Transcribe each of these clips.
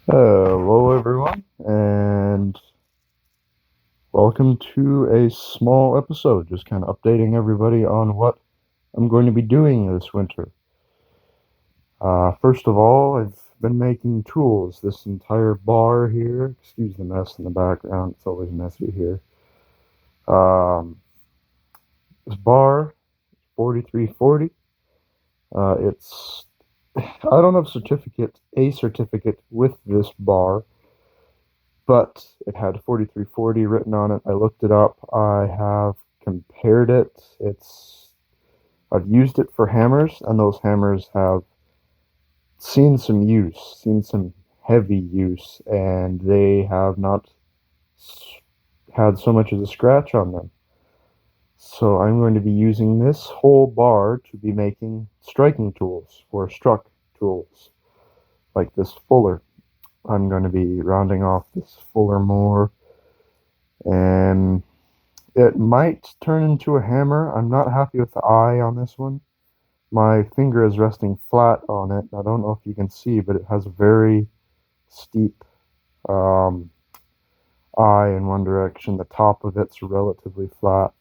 Hello, everyone, and welcome to a small episode. Just kind of updating everybody on what I'm going to be doing this winter. First of all, I've been making tools. This entire bar here, excuse the mess in the background, it's always messy here. This bar, 4340. It's I don't have a certificate with this bar, but it had 4340 written on it. I looked it up. I have compared it. I've used it for hammers, and those hammers have seen some heavy use, and they have not had so much as a scratch on them. So I'm going to be using this whole bar to be making striking tools or struck tools, like this fuller. I'm going to be rounding off this fuller more, and it might turn into a hammer. I'm not happy with the eye on this one. My finger is resting flat on it. I don't know if you can see, but it has a very steep um, eye in one direction. The top of it's relatively flat.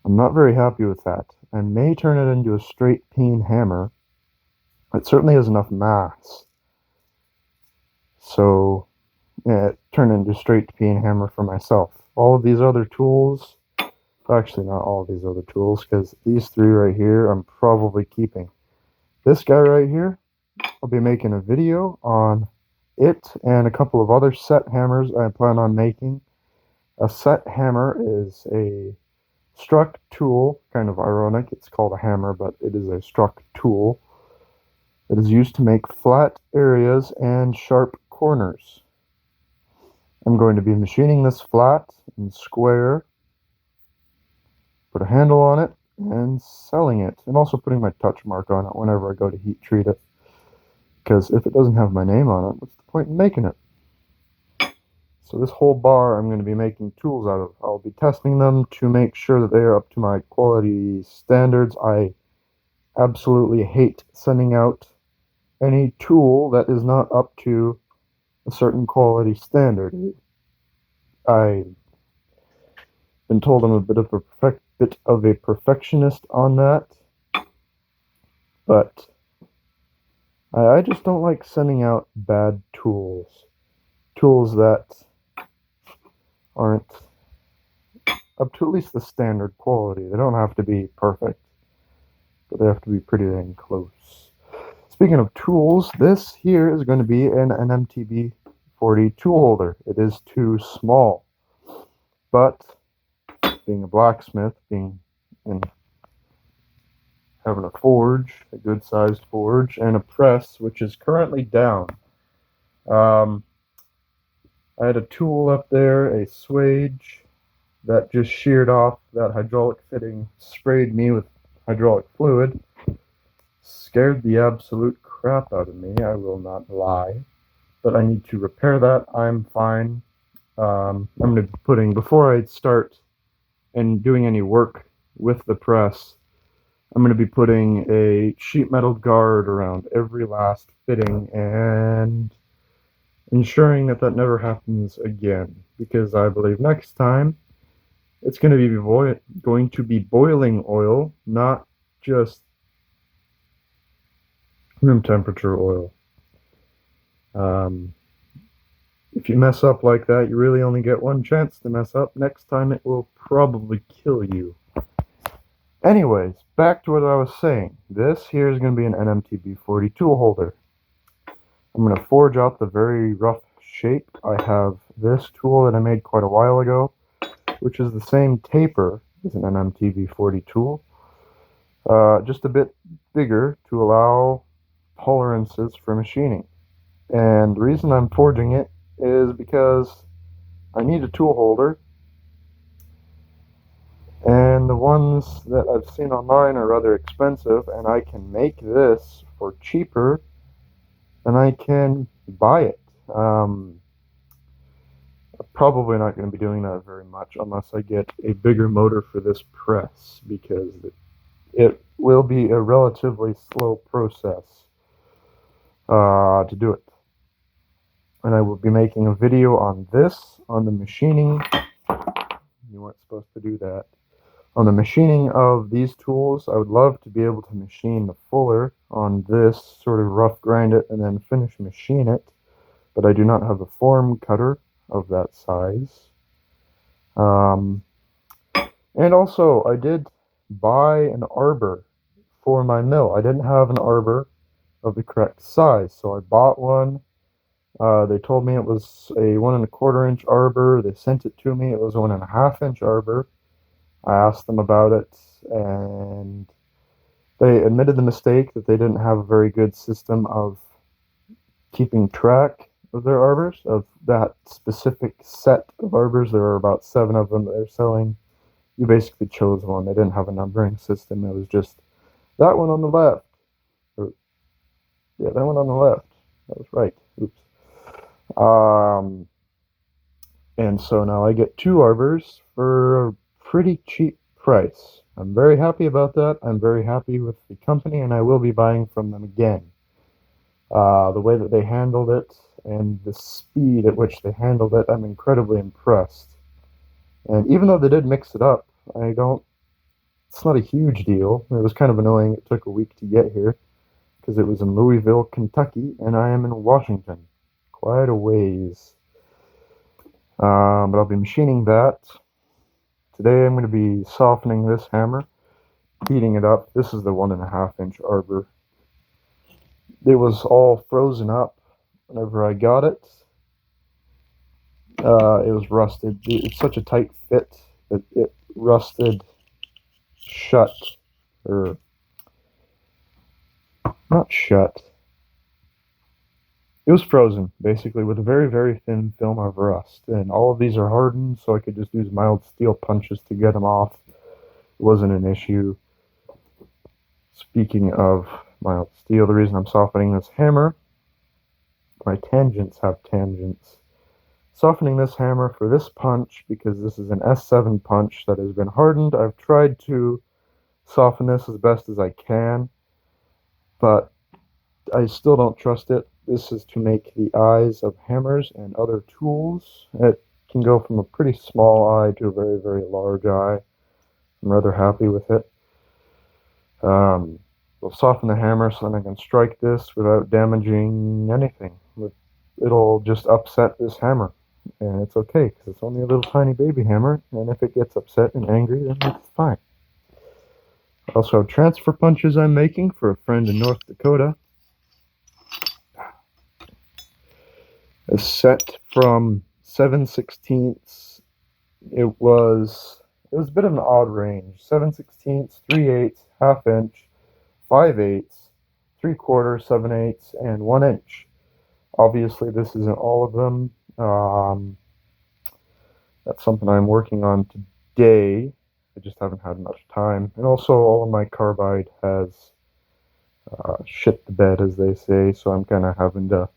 I'm not very happy with that. I may turn it into a straight peen hammer. It certainly has enough mass. So, yeah, turn it into a straight peen hammer for myself. All of these other tools, actually not all of these other tools, because these three right here I'm probably keeping. This guy right here, I'll be making a video on it and a couple of other set hammers I plan on making. A set hammer is a struck tool, kind of ironic, it's called a hammer, but it is a struck tool. It is used to make flat areas and sharp corners. I'm going to be machining this flat and square, put a handle on it, and selling it, and also putting my touch mark on it whenever I go to heat treat it. Because if it doesn't have my name on it, what's the point in making it? So this whole bar I'm going to be making tools out of. I'll be testing them to make sure that they are up to my quality standards. I absolutely hate sending out any tool that is not up to a certain quality standard. I've been told I'm a bit of a perfectionist on that, but I just don't like sending out bad tools. Tools that aren't up to at least the standard quality. They don't have to be perfect, but they have to be pretty dang close. Speaking of tools, this here is going to be an NMTB 40 tool holder. It is too small, but being a blacksmith, being in having a forge, a good sized forge, and a press, which is currently down. Um, I had a tool up there, a swage, that just sheared off. That hydraulic fitting sprayed me with hydraulic fluid. Scared the absolute crap out of me, I will not lie. But I need to repair that. I'm fine. I'm going to be putting, before I start and doing any work with the press, I'm going to be putting a sheet metal guard around every last fitting and ensuring that that never happens again. Because I believe next time it's going to be boiling oil, not just room temperature oil. Um, if you mess up like that, you really only get one chance to mess up. Next time it will probably kill you. Anyways, back to what I was saying. This here is going to be an NMTB 40 tool holder. I'm going to forge out the very rough shape. I have this tool that I made quite a while ago, which is the same taper as an NMTB 40 tool, just a bit bigger to allow tolerances for machining. And the reason I'm forging it is because I need a tool holder, and the ones that I've seen online are rather expensive, and I can make this for cheaper than I can buy it. I'm probably not going to be doing that very much unless I get a bigger motor for this press, because it will be a relatively slow process to do it. and I will be making a video on this, on the machining. You weren't supposed to do that. On the machining of these tools. I would love to be able to machine the fuller on this, sort of rough grind it, and then finish machine it, but I do not have a form cutter of that size. And also, I did buy an arbor for my mill. I didn't have an arbor of the correct size, so I bought one. They told me it was a 1 1/4 inch arbor. They sent it to me. It was a 1 1/2 inch arbor. I asked them about it, and they admitted the mistake that they didn't have a very good system of keeping track of their arbors, of that specific set of arbors. There were about 7 of them that they're selling. You basically chose one. They didn't have a numbering system. It was just that one on the left. Or, yeah, that one on the left. That was right. Oops. And so now I get 2 arbors for a pretty cheap price. I'm very happy about that. I'm very happy with the company, and I will be buying from them again. The way that they handled it and the speed at which they handled it, I'm incredibly impressed. And even though they did mix it up, it's not a huge deal. It was kind of annoying. It took a week to get here because it was in Louisville, Kentucky, and I am in Washington. Quite a ways. But I'll be machining that. Today I'm going to be softening this hammer, heating it up. This is the 1 1/2 inch arbor. It was all frozen up whenever I got it. It was rusted. It's such a tight fit that it rusted shut, or not shut. It was frozen, basically, with a very, very thin film of rust. And all of these are hardened, so I could just use mild steel punches to get them off. It wasn't an issue. Speaking of mild steel, the reason I'm softening this hammer, my tangents have tangents. Softening this hammer for this punch, because this is an S7 punch that has been hardened. I've tried to soften this as best as I can, but I still don't trust it. This is to make the eyes of hammers and other tools. It can go from a pretty small eye to a very, very large eye. I'm rather happy with it. We'll soften the hammer so then I can strike this without damaging anything. It'll just upset this hammer, and it's okay because it's only a little tiny baby hammer, and if it gets upset and angry, then it's fine. I also have transfer punches I'm making for a friend in North Dakota. A set from 7/16. It was a bit of an odd range. 7/16, 3/8, 1/2 inch, 5/8, 3/4, 7/8, and 1 inch. Obviously, this isn't all of them. That's something I'm working on today. I just haven't had much time. And also, all of my carbide has shit the bed, as they say, so I'm kind of having to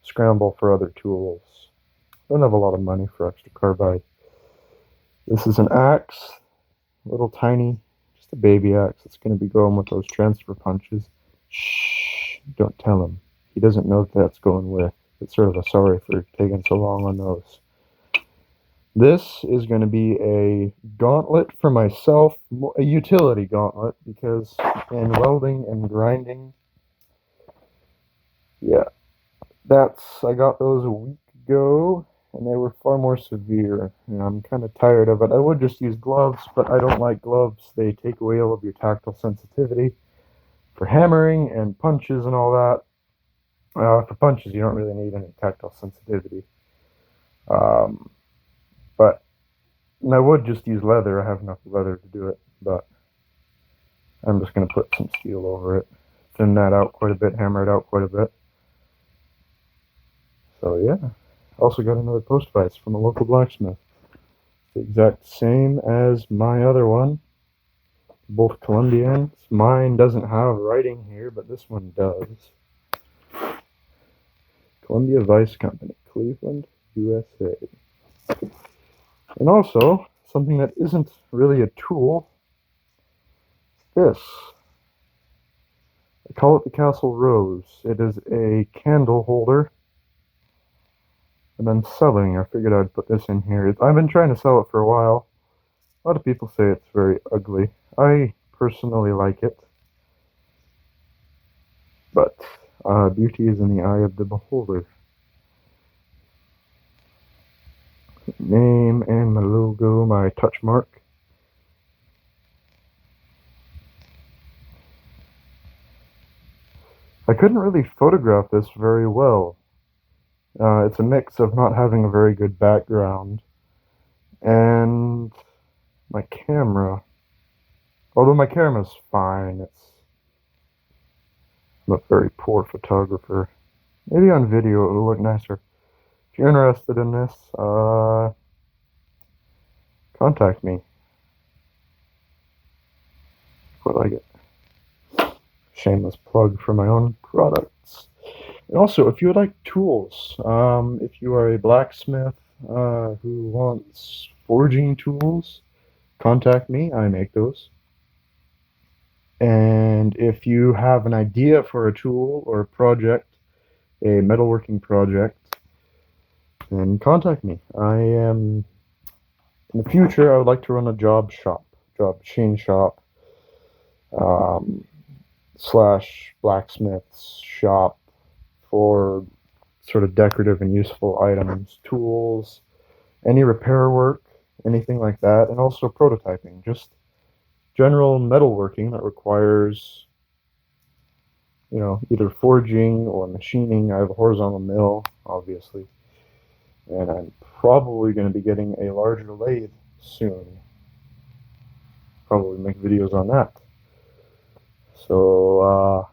scramble for other tools. Don't have a lot of money for extra carbide. This is an axe, little tiny, just a baby axe. It's going to be going with those transfer punches. Shh, don't tell him. He doesn't know that that's going with. It's sort of a sorry for taking so long on those. This is going to be a gauntlet for myself, a utility gauntlet, because in welding and grinding, yeah, I got those a week ago, and they were far more severe, and I'm kind of tired of it. I would just use gloves, but I don't like gloves. They take away all of your tactile sensitivity for hammering and punches and all that. For punches, you don't really need any tactile sensitivity. But I would just use leather. I have enough leather to do it, but I'm just going to put some steel over it, thin that out quite a bit, hammer it out quite a bit. So yeah, also got another post vise from a local blacksmith. It's the exact same as my other one, both Colombians. Mine doesn't have writing here, but this one does. Columbia Vice Company, Cleveland, USA. And also, something that isn't really a tool, this. I call it the Castle Rose. It is a candle holder. And then selling, I figured I'd put this in here. I've been trying to sell it for a while. A lot of people say it's very ugly. I personally like it. But beauty is in the eye of the beholder. Name and my logo, my touch mark. I couldn't really photograph this very well. It's a mix of not having a very good background and my camera. Although my camera's fine, I'm a very poor photographer. Maybe on video it will look nicer. If you're interested in this, contact me. What I get? Shameless plug for my own products. And also, if you would like tools, if you are a blacksmith who wants forging tools, contact me. I make those. And if you have an idea for a tool or a project, a metalworking project, then contact me. In the future, I would like to run a job machine shop, slash blacksmith's shop for sort of decorative and useful items, tools, any repair work, anything like that, and also prototyping, just general metalworking that requires, either forging or machining. I have a horizontal mill, obviously, and I'm probably going to be getting a larger lathe soon. Probably make videos on that. So,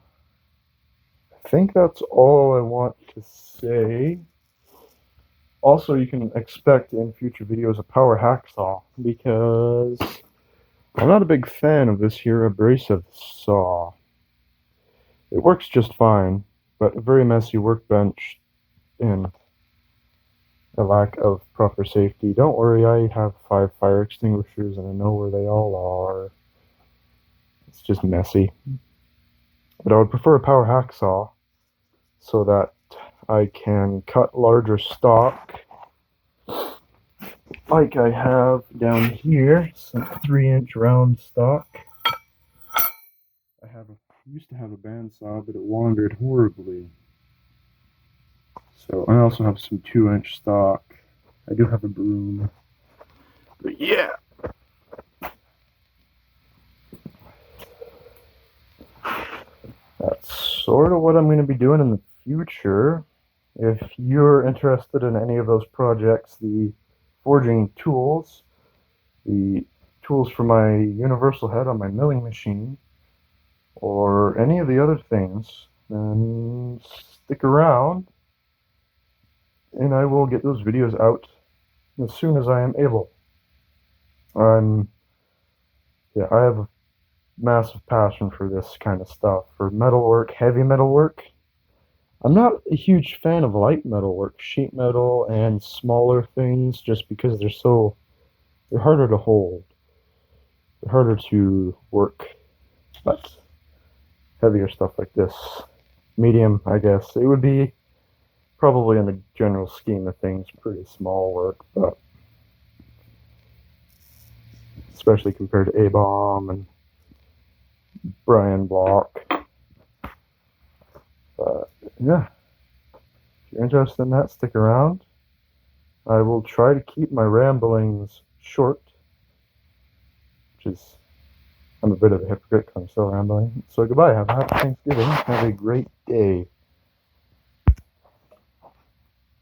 I think that's all I want to say. Also, you can expect in future videos a power hacksaw, because I'm not a big fan of this here abrasive saw. It works just fine, but a very messy workbench and a lack of proper safety. Don't worry, I have 5 fire extinguishers and I know where they all are. It's just messy. But I would prefer a power hacksaw so that I can cut larger stock, like I have down here, some 3-inch round stock. I used to have a bandsaw, but it wandered horribly. So I also have some 2-inch stock. I do have a broom. But yeah. That's sort of what I'm going to be doing in the future. If you're interested in any of those projects, the forging tools, the tools for my universal head on my milling machine, or any of the other things, then stick around and I will get those videos out as soon as I am able. I have a massive passion for this kind of stuff, for metalwork, heavy metalwork. I'm not a huge fan of light metalwork, sheet metal and smaller things, just because they're harder to hold. They're harder to work. But heavier stuff like this, medium, I guess, it would be probably, in the general scheme of things, pretty small work, but especially compared to A-Bomb and Brian Block. But yeah, if you're interested in that, stick around. I will try to keep my ramblings short, which is, I'm a bit of a hypocrite because I'm still rambling. So goodbye, have a happy Thanksgiving, have a great day.